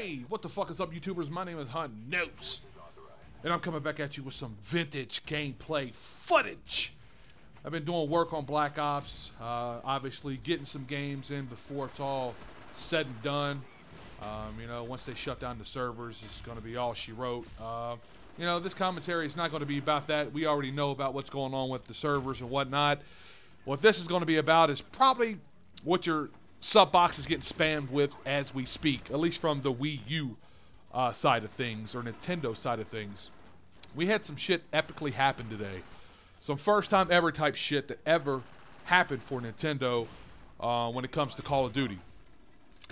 Hey, what the fuck is up, YouTubers? My name is TheMrHuntinNoobs, and I'm coming back at you with some vintage gameplay footage. I've been doing work on Black Ops, obviously getting some games in before it's all said and done. You know, once they shut down the servers, it's going to be all she wrote. You know, this commentary is not going to be about that. We already know about what's going on with the servers and whatnot. What this is going to be about is probably what your sub box is getting spammed with as we speak, at least from the Wii U side of things, or Nintendo side of things. We had some shit epically happen today. Some first time ever type shit that ever happened for Nintendo when it comes to Call of Duty.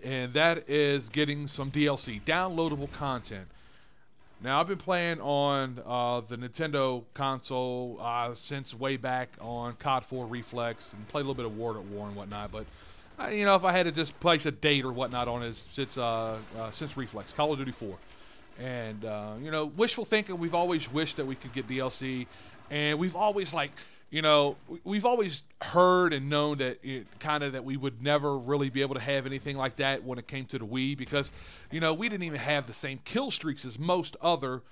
And that is getting some DLC, downloadable content. Now, I've been playing on the Nintendo console since way back on COD 4 Reflex, and played a little bit of War at War and whatnot, but you know, if I had to just place a date or whatnot on it, since Reflex, Call of Duty 4. And, you know, wishful thinking, we've always wished that we could get DLC, and we've always, like, you know, we've always heard and known that that we would never really be able to have anything like that when it came to the Wii, because, you know, we didn't even have the same kill streaks as most other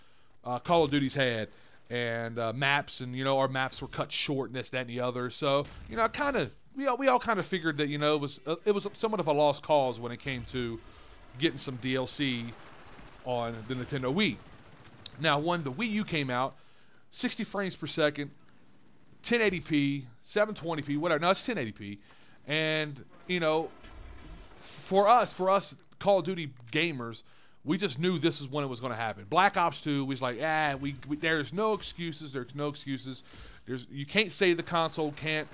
Call of Duties had, and maps, and, you know, our maps were cut short and this, that, and the other. So, you know, we all kind of figured that, you know, it was somewhat of a lost cause when it came to getting some DLC on the Nintendo Wii. Now, when the Wii U came out, 60 frames per second, 1080p, 720p, whatever. No, it's 1080p. And, you know, for us Call of Duty gamers, we just knew this is when it was going to happen. Black Ops 2 was like, there's no excuses. There's no excuses. You can't say the console can't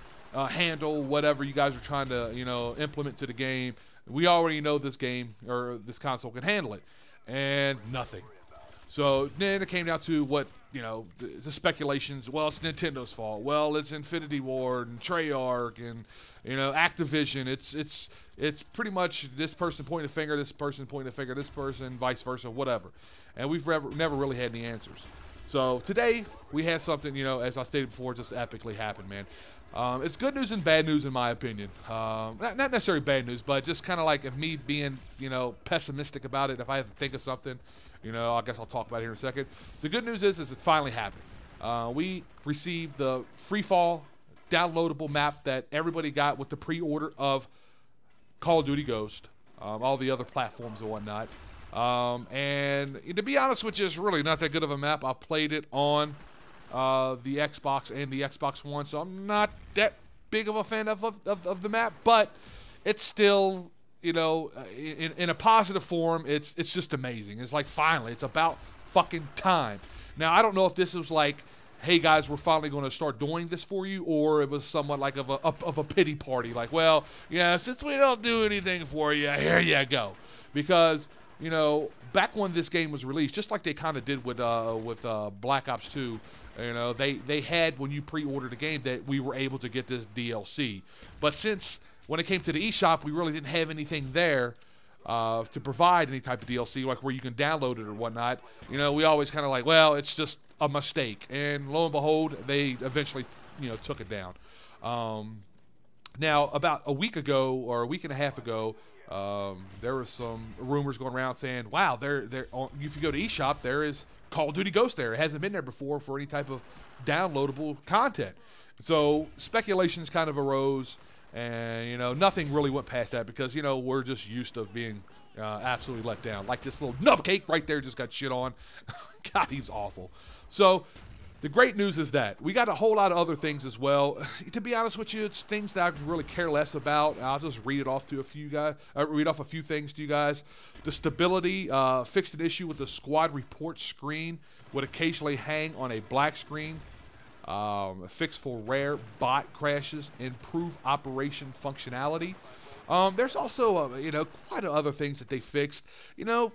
handle whatever you guys are trying to, you know, implement to the game. We already know this game, or this console, can handle it. And nothing. So then it came down to what, you know, the speculations. Well, it's Nintendo's fault. Well, it's Infinity Ward and Treyarch and, you know, Activision. It's pretty much this person pointing a finger, this person pointing a finger, this person, vice versa, whatever. And we've never really had any answers. So today we had something, you know, as I stated before, just epically happened, man. It's good news and bad news in my opinion. Not necessarily bad news, but just kind of like, if me being, you know, pessimistic about it, if I have to think of something, you know, I guess I'll talk about it here in a second. The good news is it's finally happening. We received the free fall downloadable map that everybody got with the pre-order of Call of Duty Ghost, all the other platforms and whatnot. And to be honest with you, it's really not that good of a map. I played it on the Xbox and the Xbox One, so I'm not that big of a fan of the map, but it's still, you know, in a positive form, it's just amazing. It's like, finally, it's about fucking time. Now, I don't know if this was like, hey guys, we're finally going to start doing this for you, or it was somewhat like of a pity party, like, well, yeah, since we don't do anything for you, here you go. Because, you know, back when this game was released, just like they kind of did with Black Ops 2, you know, they had, when you pre-ordered the game, that we were able to get this DLC. But since when it came to the eShop, we really didn't have anything there to provide any type of DLC, like where you can download it or whatnot. You know, we always kind of like, well, it's just a mistake. And lo and behold, they eventually, you know, took it down. Now, about a week ago, or a week and a half ago, there was some rumors going around saying, wow, if you go to eShop, there is Call of Duty Ghost there. It hasn't been there before for any type of downloadable content. So speculations kind of arose, and, you know, nothing really went past that, because, you know, we're just used to being absolutely let down. Like this little nubcake right there just got shit on. God, he's awful. So the great news is that we got a whole lot of other things as well. To be honest with you, it's things that I really care less about. I'll just read it off to a few guys. Read off a few things to you guys. The stability fixed an issue with the squad report screen, would occasionally hang on a black screen. Fix for rare bot crashes, improve operation functionality. There's also you know, quite other things that they fixed. You know,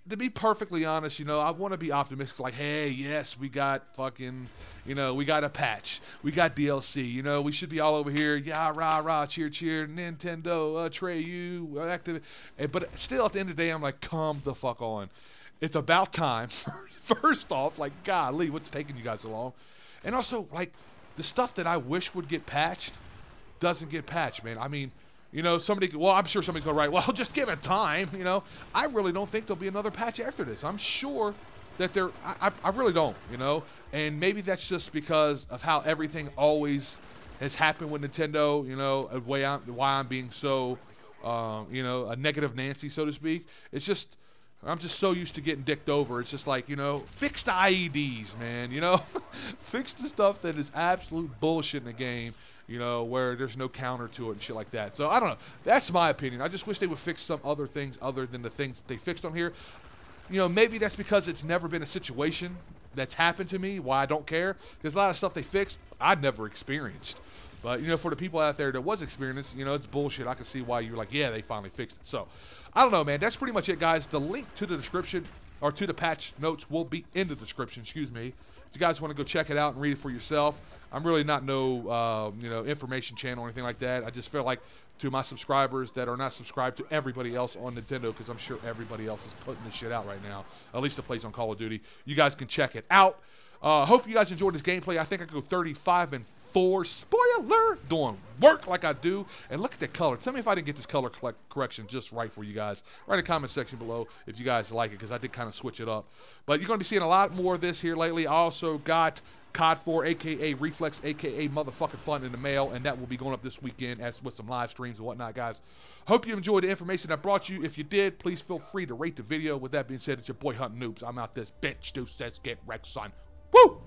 to be perfectly honest, you know, I want to be optimistic, like, hey, yes, we got fucking, you know, we got a patch, we got DLC, you know, we should be all over here, yeah, rah, rah, cheer, cheer, Nintendo, Trey, you, active. But still, at the end of the day, I'm like, come the fuck on. It's about time. First off, like, golly, what's taking you guys so long? And also, like, the stuff that I wish would get patched doesn't get patched, man. I mean, You know, somebody, well, I'm sure somebody's going to write, well, just give it time. You know, I really don't think there'll be another patch after this. I'm sure that I really don't, you know, and maybe that's just because of how everything always has happened with Nintendo, you know, why I'm being so, you know, a negative Nancy, so to speak. It's just, I'm just so used to getting dicked over. It's just like, you know, fix the IEDs, man, you know, fix the stuff that is absolute bullshit in the game. You know, where there's no counter to it and shit like that. So, I don't know. That's my opinion. I just wish they would fix some other things other than the things that they fixed on here. You know, maybe that's because it's never been a situation that's happened to me why I don't care. Because a lot of stuff they fixed, I'd never experienced. But, you know, for the people out there that was experienced, you know, it's bullshit. I can see why you're like, yeah, they finally fixed it. So, I don't know, man. That's pretty much it, guys. The link to the description, or to the patch notes, will be in the description, excuse me. If you guys want to go check it out and read it for yourself. I'm really not no, you know, information channel or anything like that. I just feel like to my subscribers that are not subscribed to everybody else on Nintendo, because I'm sure everybody else is putting this shit out right now, at least the plays on Call of Duty. You guys can check it out. Hope you guys enjoyed this gameplay. I think I could go 35-4. Spoiler! Doing work like I do. And look at the color. Tell me if I didn't get this color correction just right for you guys. Write in the comment section below if you guys like it, because I did kind of switch it up. But you're going to be seeing a lot more of this here lately. I also got COD 4, a.k.a. Reflex, a.k.a. motherfucking fun in the mail, and that will be going up this weekend as with some live streams and whatnot, guys. Hope you enjoyed the information I brought you. If you did, please feel free to rate the video. With that being said, it's your boy Hunting Noobs. I'm out this bitch. Deuces, get wrecked, son. Woo!